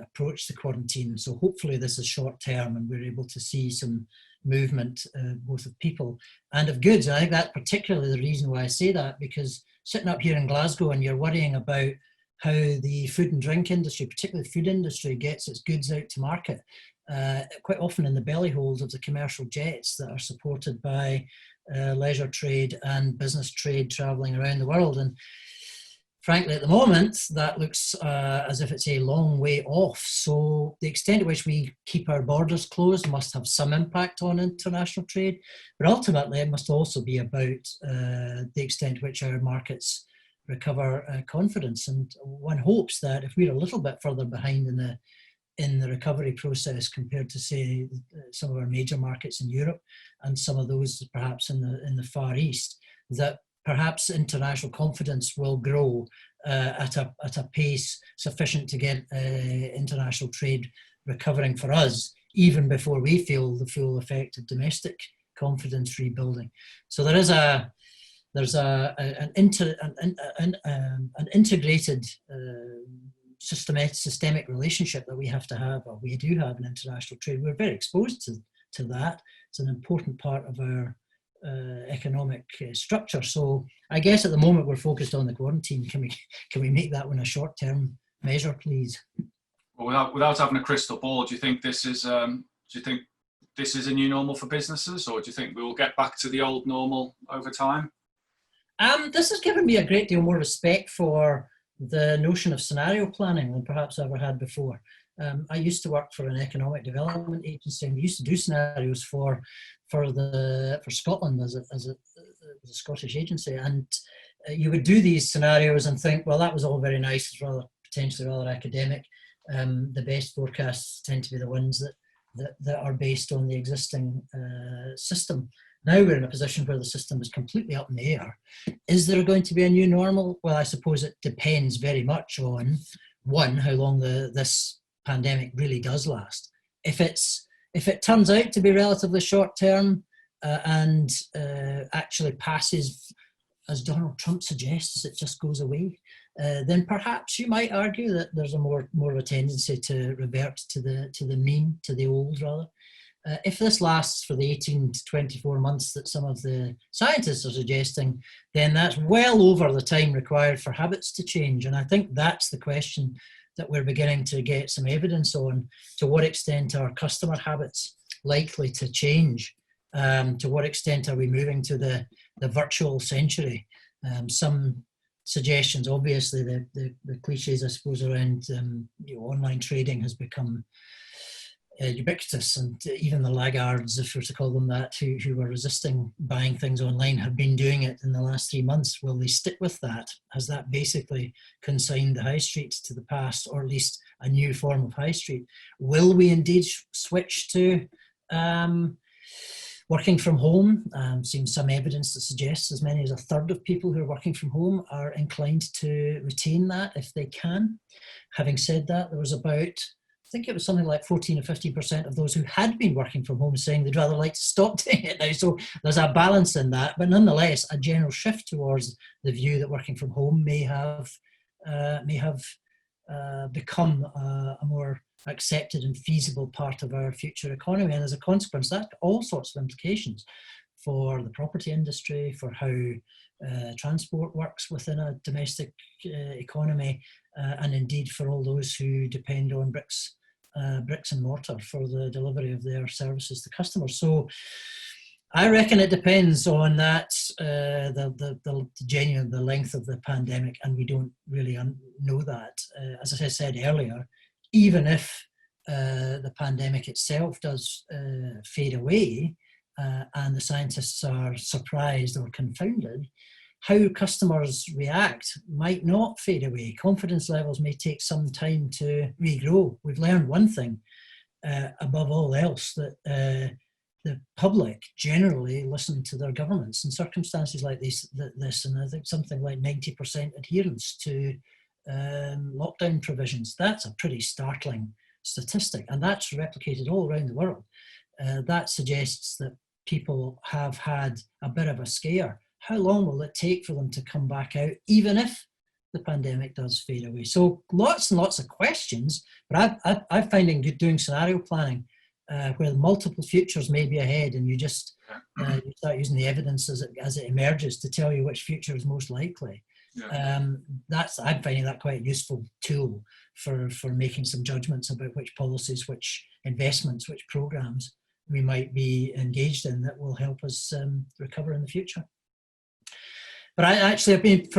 approach to quarantine. So hopefully this is short term and we're able to see some movement both of people and of goods. And I think that's particularly the reason why I say that, because sitting up here in Glasgow and you're worrying about how the food and drink industry, particularly the food industry, gets its goods out to market, quite often in the belly holes of the commercial jets that are supported by leisure trade and business trade travelling around the world. And frankly, at the moment, that looks as if it's a long way off. So the extent to which we keep our borders closed must have some impact on international trade. But ultimately, it must also be about the extent to which our markets recover confidence. And one hopes that if we're a little bit further behind in the recovery process compared to, say, some of our major markets in Europe and some of those perhaps in the Far East, that perhaps international confidence will grow at a pace sufficient to get international trade recovering for us, even before we feel the full effect of domestic confidence rebuilding. So there's an integrated systemic relationship that we have to have, or we do have in international trade. We're very exposed to that. It's an important part of our economic structure. So I guess at the moment we're focused on the quarantine. Can we make that one a short-term measure, please? Well, without having a crystal ball, do you think this is a new normal for businesses, or do you think we will get back to the old normal over time? This has given me a great deal more respect for the notion of scenario planning than perhaps I ever had before. I used to work for an economic development agency, and we used to do scenarios for Scotland as a Scottish agency, and you would do these scenarios and think, well, that was all very nice. It's potentially rather academic. The best forecasts tend to be the ones that are based on the existing system. Now we're in a position where the system is completely up in the air. Is there going to be a new normal? Well, I suppose it depends very much on, one, how long this pandemic really does last. If it turns out to be relatively short term and actually passes, as Donald Trump suggests, it just goes away, then perhaps you might argue that there's a more of a tendency to revert to the mean, to the old rather. If this lasts for the 18 to 24 months that some of the scientists are suggesting, then that's well over the time required for habits to change. And I think that's the question that we're beginning to get some evidence on. To what extent are customer habits likely to change? To what extent are we moving to the virtual century? Some suggestions, obviously, the cliches, I suppose, around online trading has become ubiquitous, and even the laggards, if we're to call them that, who were resisting buying things online have been doing it in the last 3 months. Will they stick with that? Has that basically consigned the high street to the past, or at least a new form of high street? Will we indeed switch to working from home? Seen some evidence that suggests as many as a third of people who are working from home are inclined to retain that if they can. Having said that, there was about, I think it was something like 14 or 15% of those who had been working from home saying they'd rather like to stop doing it now. So there's a balance in that, but nonetheless, a general shift towards the view that working from home may have become a more accepted and feasible part of our future economy. And as a consequence, that all sorts of implications for the property industry, for how transport works within a domestic economy, and indeed for all those who depend on bricks and mortar for the delivery of their services to customers. So I reckon it depends on that, the length of the pandemic, and we don't really know that. As I said earlier, even if the pandemic itself does fade away, and the scientists are surprised or confounded, how customers react might not fade away. Confidence levels may take some time to regrow. We've learned one thing above all else, that the public generally listen to their governments in circumstances like this, and I think something like 90% adherence to lockdown provisions. That's a pretty startling statistic, and that's replicated all around the world. That suggests that people have had a bit of a scare. How long will it take for them to come back out, even if the pandemic does fade away? So lots and lots of questions, but I'm finding doing scenario planning where multiple futures may be ahead, and you just you start using the evidence as it emerges to tell you which future is most likely. Yeah. I'm finding that quite a useful tool for making some judgments about which policies, which investments, which programs we might be engaged in that will help us recover in the future. But I mean,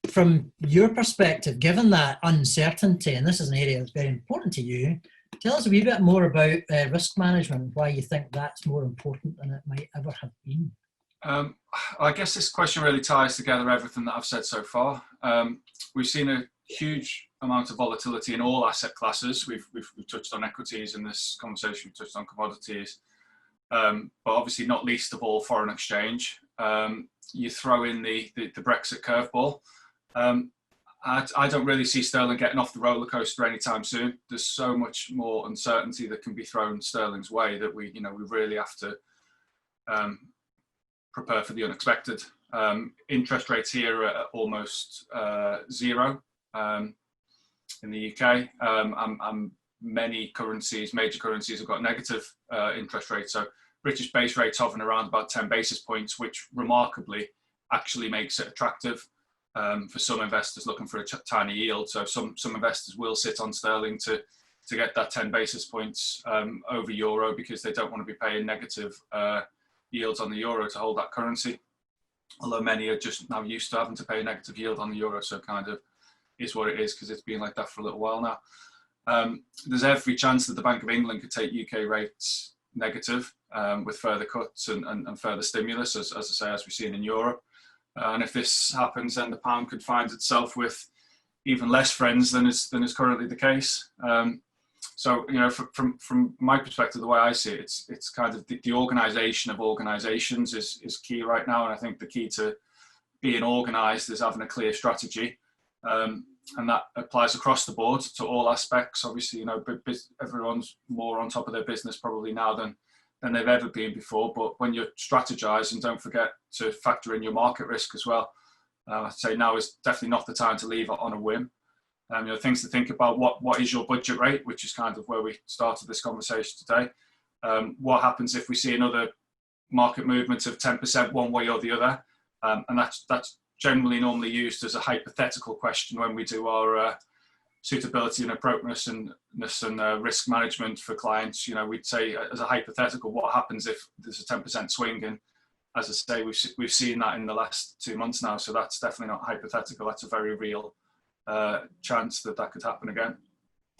from your perspective, given that uncertainty, and this is an area that's very important to you, tell us a wee bit more about risk management, why you think that's more important than it might ever have been. I guess this question really ties together everything that I've said so far. We've seen a huge amount of volatility in all asset classes. We've touched on equities in this conversation, we've touched on commodities, but obviously not least of all foreign exchange. You throw in the Brexit curveball. I don't really see sterling getting off the roller coaster anytime soon. There's so much more uncertainty that can be thrown sterling's way that we really have to prepare for the unexpected. Interest rates here are almost zero in the UK. Many currencies, major currencies, have got negative interest rates. So British base rates hovering around about 10 basis points, which remarkably actually makes it attractive for some investors looking for a tiny yield. So some investors will sit on sterling to get that 10 basis points over euro, because they don't want to be paying negative yields on the euro to hold that currency. Although many are just now used to having to pay a negative yield on the euro, so kind of is what it is, because it's been like that for a little while now. There's every chance that the Bank of England could take UK rates negative with further cuts and further stimulus, as I say, as we've seen in Europe. And if this happens, then the pound could find itself with even less friends than is currently the case. So, you know, from my perspective, the way I see it, it's kind of the organisation of organisations is key right now. And I think the key to being organised is having a clear strategy. And that applies across the board to all aspects. Obviously, you know, everyone's more on top of their business probably now than they've ever been before. But when you're strategizing, don't forget to factor in your market risk as well. I'd say now is definitely not the time to leave it on a whim. You know, things to think about: what is your budget rate, which is kind of where we started this conversation today. What happens if we see another market movement of 10% one way or the other? And that's generally normally used as a hypothetical question when we do our suitability and appropriateness and risk management for clients. You know, we'd say as a hypothetical, what happens if there's a 10% swing? And as I say, we've seen that in the last 2 months now. So that's definitely not hypothetical. That's a very real chance that could happen again.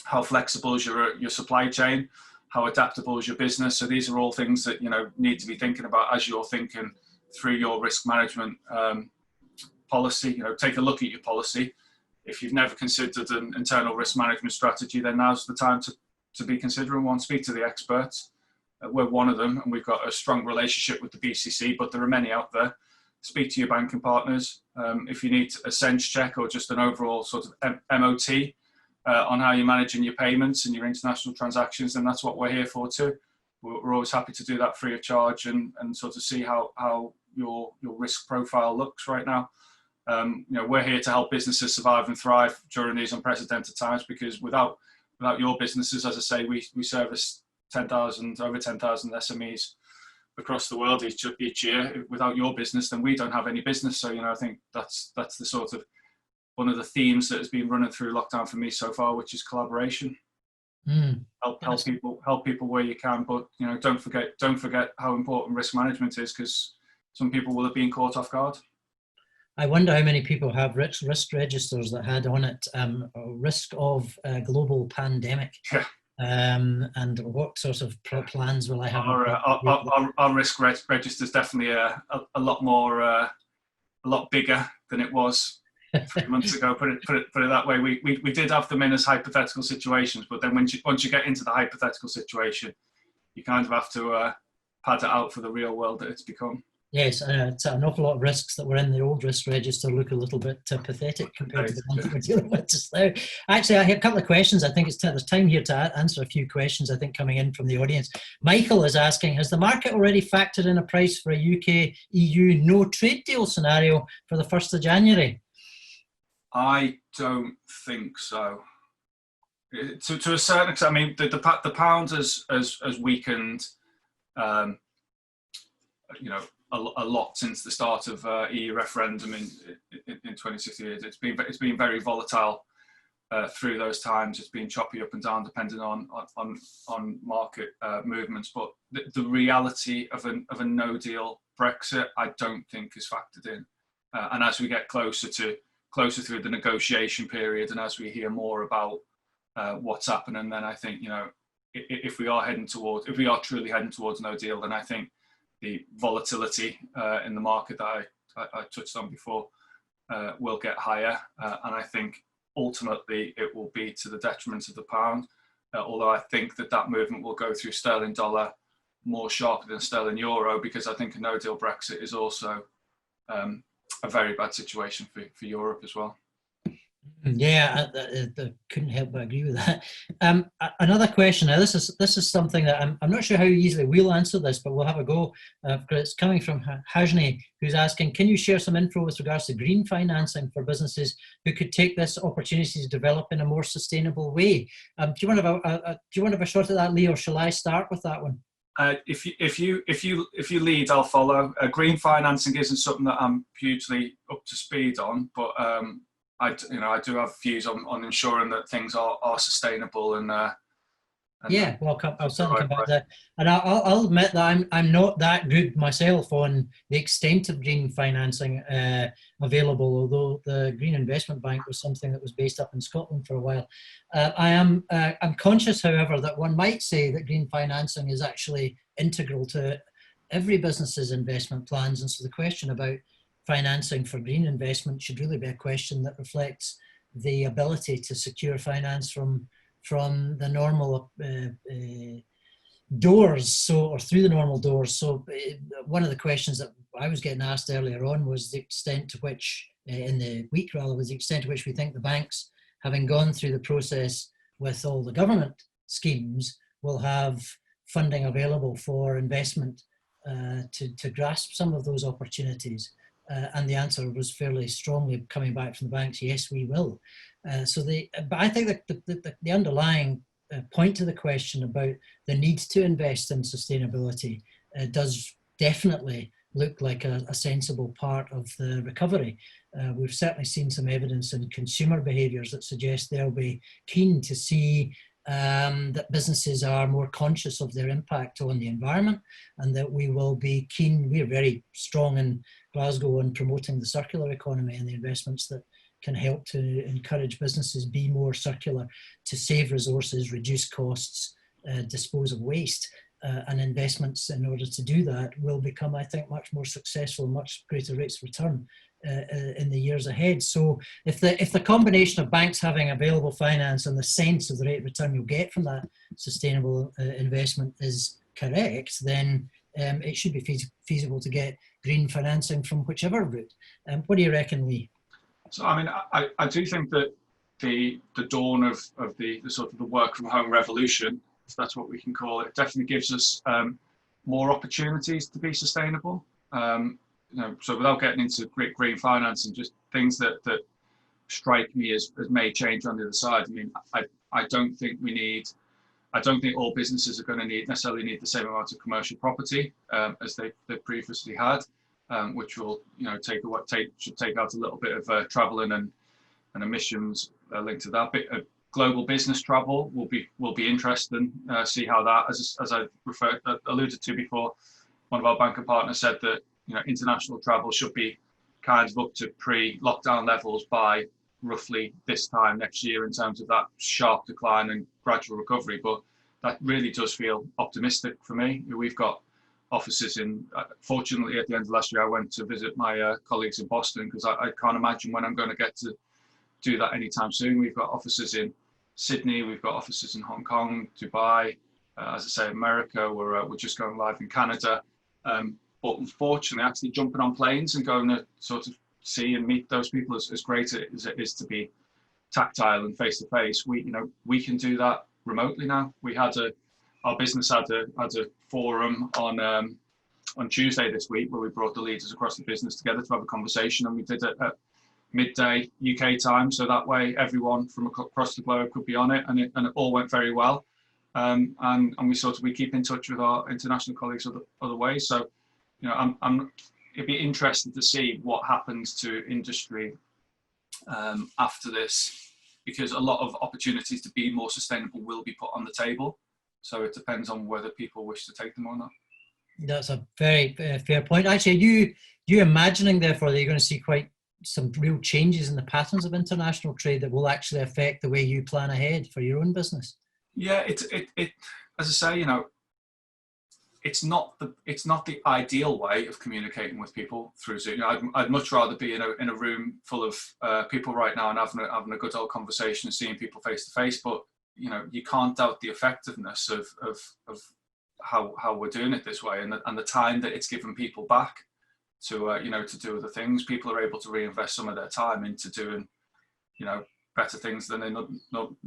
How flexible is your supply chain? How adaptable is your business? So these are all things that, you know, need to be thinking about as you're thinking through your risk management policy. You know, take a look at your policy. If you've never considered an internal risk management strategy, then now's the time to be considering one. Speak to the experts. We're one of them, and we've got a strong relationship with the BCC, but there are many out there. Speak to your banking partners. If you need a sense check or just an overall sort of MOT on how you're managing your payments and your international transactions, then that's what we're here for too. We're always happy to do that free of charge and sort of see how your risk profile looks right now. You know, we're here to help businesses survive and thrive during these unprecedented times, because without your businesses, as I say, we service over 10,000 SMEs across the world each year. Without your business, then we don't have any business. So, you know, I think that's the sort of one of the themes that has been running through lockdown for me so far, which is collaboration. Help people where you can, but, you know, don't forget how important risk management is, because some people will have been caught off guard. I wonder how many people have risk registers that had on it risk of global pandemic. Yeah. And what sort of plans will I have? Our risk register is definitely a lot bigger than it was 3 months ago. Put it that way. We did have them in as hypothetical situations, but then once you get into the hypothetical situation, you kind of have to pad it out for the real world that it's become. Yes, it's an awful lot of risks that were in the old risk register look a little bit pathetic compared to the ones that we're dealing with just now. Actually, I have a couple of questions. I think there's time here to answer a few questions, I think, coming in from the audience. Michael is asking, has the market already factored in a price for a UK-EU no trade deal scenario for the 1st of January? I don't think so. To a certain extent, I mean, the pound has weakened, you know, a lot since the start of EU referendum in 2016. It's been very volatile through those times. It's been choppy up and down depending on market movements. But the reality of a no deal Brexit, I don't think is factored in. And as we get closer through the negotiation period, and as we hear more about what's happening, then I think, you know, if we are truly heading towards no deal, then I think the volatility in the market that I touched on before will get higher, and I think ultimately it will be to the detriment of the pound. Although I think that movement will go through sterling dollar more sharply than sterling euro, because I think a no deal Brexit is also a very bad situation for Europe as well. Yeah, I couldn't help but agree with that. Another question. Now, this is something that I'm not sure how easily we'll answer this, but we'll have a go. It's coming from Hajni, who's asking, can you share some info with regards to green financing for businesses who could take this opportunity to develop in a more sustainable way? Do you want to have a shot at that, Lee, or shall I start with that one? If you lead, I'll follow. Green financing isn't something that I'm hugely up to speed on, but I do have views on ensuring that things are sustainable and And Yeah, well, I'll it's the certainly right come back way. to that. And I'll admit that I'm not that good myself on the extent of green financing available, although the Green Investment Bank was something that was based up in Scotland for a while. I'm conscious, however, that one might say that green financing is actually integral to every business's investment plans. And so the question about financing for green investment should really be a question that reflects the ability to secure finance from the normal doors, or through the normal doors. So one of the questions that I was getting asked earlier on was the extent to which, in the week rather, was the extent to which we think the banks, having gone through the process with all the government schemes, will have funding available for investment to grasp some of those opportunities. And the answer was fairly strongly coming back from the banks, yes, we will. But I think that the underlying point to the question about the need to invest in sustainability does definitely look like a sensible part of the recovery. We've certainly seen some evidence in consumer behaviours that suggest they'll be keen to see that businesses are more conscious of their impact on the environment, and that we will be keen. We're very strong in Glasgow on promoting the circular economy and the investments that can help to encourage businesses be more circular, to save resources, reduce costs, dispose of waste. And investments in order to do that will become, I think, much more successful, much greater rates of return in the years ahead. So if the combination of banks having available finance and the sense of the rate of return you'll get from that sustainable investment is correct, then it should be feasible to get green financing from whichever route. What do you reckon, Lee? So, I mean, I do think that the dawn of the sort of the work from home revolution, if that's what we can call it, definitely gives us more opportunities to be sustainable. So without getting into green finance and just things that strike me as may change on the other side. I mean, I don't think all businesses are going to necessarily need the same amount of commercial property as they previously had. Which will, should take out a little bit of travelling and emissions linked to that. But global business travel will be interesting. See how that, as I alluded to before, one of our banker partners said that international travel should be kind of up to pre-lockdown levels by roughly this time next year in terms of that sharp decline and gradual recovery. But that really does feel optimistic for me. We've got offices fortunately at the end of last year I went to visit my colleagues in Boston, because I can't imagine when I'm going to get to do that anytime soon. We've got offices in Sydney, we've got offices in Hong Kong, Dubai, as I say, America. We're just going live in Canada, but unfortunately actually jumping on planes and going to sort of see and meet those people, as great as it is to be tactile and face to face, we can do that remotely now. Our business had a forum on Tuesday this week where we brought the leaders across the business together to have a conversation, and we did it at midday UK time, so that way everyone from across the globe could be on it, and it all went very well. And we keep in touch with our international colleagues other ways. So it'd be interesting to see what happens to industry after this, because a lot of opportunities to be more sustainable will be put on the table. So it depends on whether people wish to take them or not. That's a very fair point. Actually, are you imagining, therefore, that you're going to see quite some real changes in the patterns of international trade that will actually affect the way you plan ahead for your own business? Yeah, it as I say, it's not the ideal way of communicating with people through Zoom. I'd much rather be in a room full of people right now and having a good old conversation and seeing people face to face. But you can't doubt the effectiveness of how we're doing it this way, and the time that it's given people back to to do other things. People are able to reinvest some of their time into doing better things than they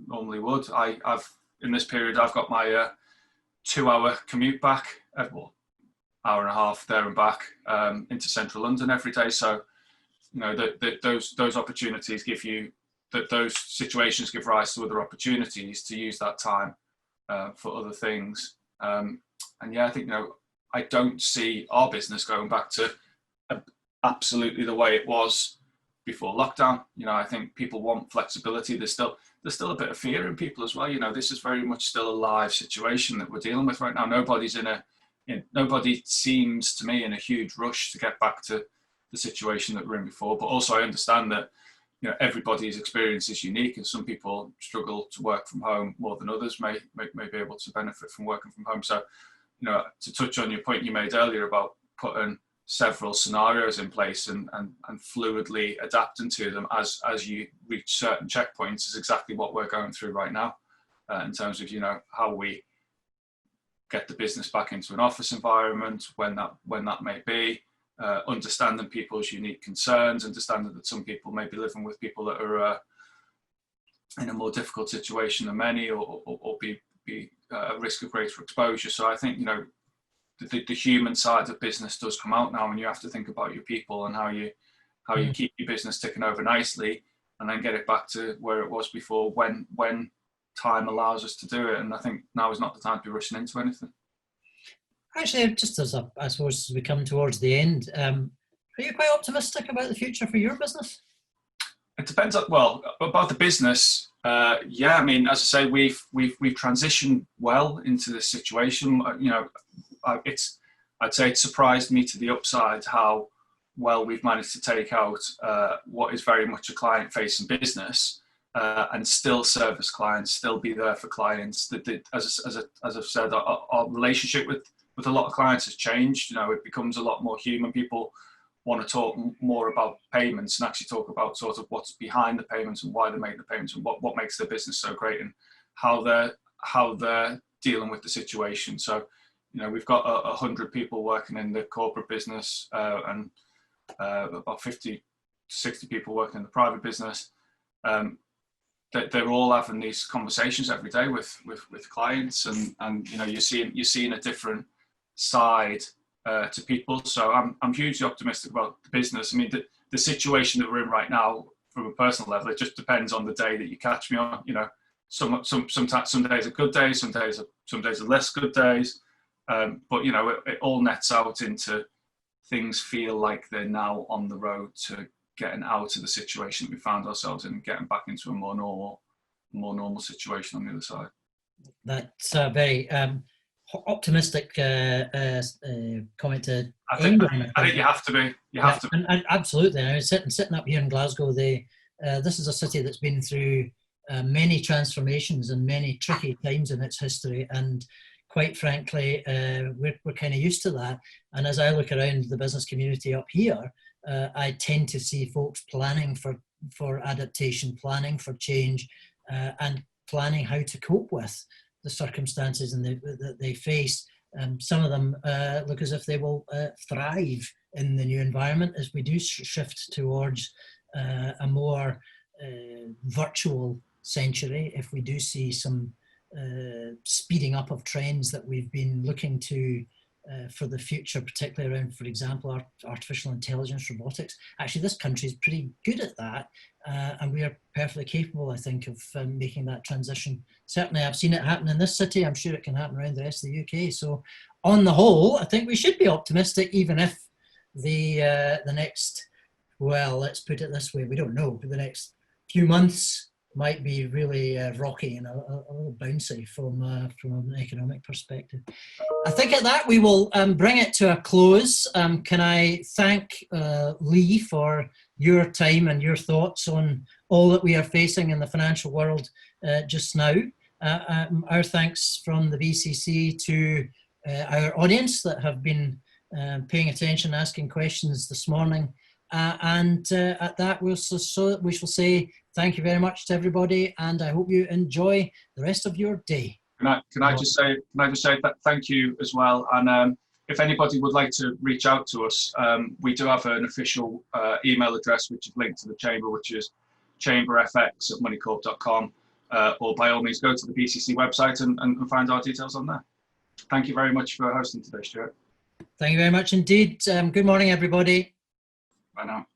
normally would. I've in this period I've got my 2-hour commute back, hour and a half there and back into central London every day. So those opportunities give you those situations give rise to other opportunities to use that time for other things. And yeah, I think I don't see our business going back to absolutely the way it was before lockdown. I think people want flexibility. There's still a bit of fear in people as well. You know, this is very much still a live situation that we're dealing with right now. Nobody seems to me in a huge rush to get back to the situation that we're in before. But also I understand that, you know, everybody's experience is unique, and some people struggle to work from home more than others may be able to benefit from working from home. So, you know, to touch on your point you made earlier about putting several scenarios in place and fluidly adapting to them as you reach certain checkpoints is exactly what we're going through right now, in terms of, you know, how we get the business back into an office environment, when that may be, understanding people's unique concerns, understanding that some people may be living with people that are in a more difficult situation than many, or be at risk of greater exposure. So I think, you know, the human side of business does come out now, and you have to think about your people and how you keep your business ticking over nicely, and then get it back to where it was before when time allows us to do it. And I think now is not the time to be rushing into anything. Actually, just I suppose as we come towards the end, are you quite optimistic about the future for your business? It depends on, well, about the business. Yeah, I mean, as I say, we've transitioned well into this situation. You know, I'd say it surprised me to the upside how well we've managed to take out what is very much a client-facing business, and still service clients, still be there for clients. As I've said, our relationship with a lot of clients has changed. You know, it becomes a lot more human. People want to talk more about payments and actually talk about sort of what's behind the payments and why they make the payments and what makes their business so great, and how they're dealing with the situation. So, you know, we've got 100 people working in the corporate business, and about 50 to 60 people working in the private business. They're all having these conversations every day with clients, and you know, you're seeing a different side to people. So I'm hugely optimistic about the business. I mean, the situation that we're in right now, from a personal level, it just depends on the day that you catch me on. You know, some days are good days, some days are less good days. But you know, it all nets out into things feel like they're now on the road to getting out of the situation that we found ourselves in and getting back into a more normal situation on the other side. That's a very optimistic comment to end on. I think you have to be. You have to. And absolutely. I was sitting up here in Glasgow. This is a city that's been through many transformations and many tricky times in its history, and quite frankly, we're kind of used to that. And as I look around the business community up here, I tend to see folks planning for adaptation, planning for change, and planning how to cope with the circumstances that they face. Some of them look as if they will thrive in the new environment as we do shift towards a more virtual century. If we do see some speeding up of trends that we've been looking to for the future, particularly around, for example, artificial intelligence, robotics. Actually, this country is pretty good at that, and we are perfectly capable, I think, of making that transition. Certainly, I've seen it happen in this city. I'm sure it can happen around the rest of the UK. So, on the whole, I think we should be optimistic, even if the next, well, let's put it this way, we don't know, but the next few months might be really rocky and a little bouncy from an economic perspective. I think at that we will bring it to a close. Can I thank Lee for your time and your thoughts on all that we are facing in the financial world just now. Our thanks from the BCC to our audience that have been paying attention, asking questions this morning. And at that we shall say thank you very much to everybody, and I hope you enjoy the rest of your day. Can I just say thank you as well. And if anybody would like to reach out to us, we do have an official email address which is linked to the chamber, which is chamberfx@moneycorp.com, or by all means go to the BCC website and find our details on there. Thank you very much for hosting today, Stuart. Thank you very much indeed. Good morning, everybody. Bye now.